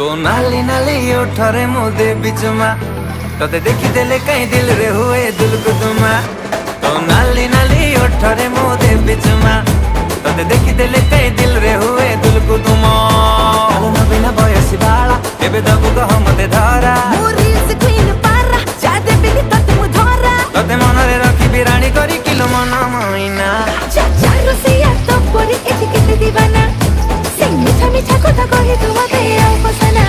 तो नाली नाली उठरे मुदे बिचमा तोते देखी देले कहीं दिल रे हुए दिल को तुमा तो नाली नाली उठरे मुदे बिचमा तोते देखी देले कहीं दिल रे हुए दिल को तुमा आलो न बिना बयसी बाला एबे दबु कह मते धरा मोरिस क्वीन पारा जादे बिली तते मु धरा तोते मनरे रखी बिराणी करी किलो मन माइना चाचारो से या तो परी एठी केते दीवाना सिंह मिठा मिठा কথা কহি তোমাকে আও পছনা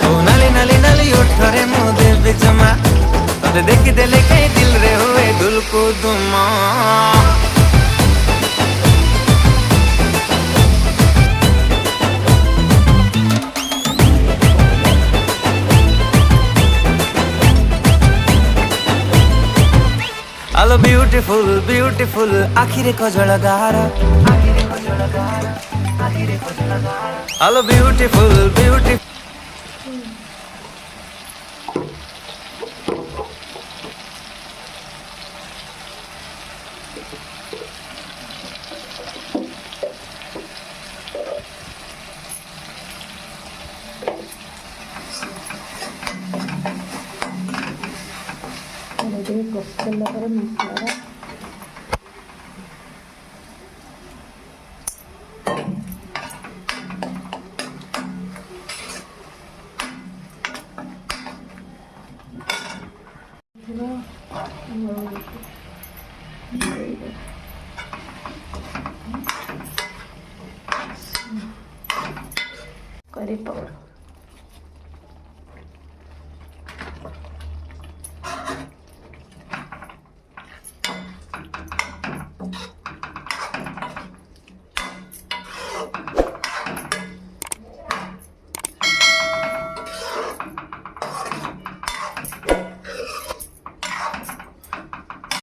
तो नाली नाली नाली उठरे मुदे बिचमा तोते देखी देले कहीं दिल रे हुए दिल को तुमा Hello beautiful, beautiful, आखिरे कजल गारा Hello beautiful, beautiful Ada dia kok, kalau orang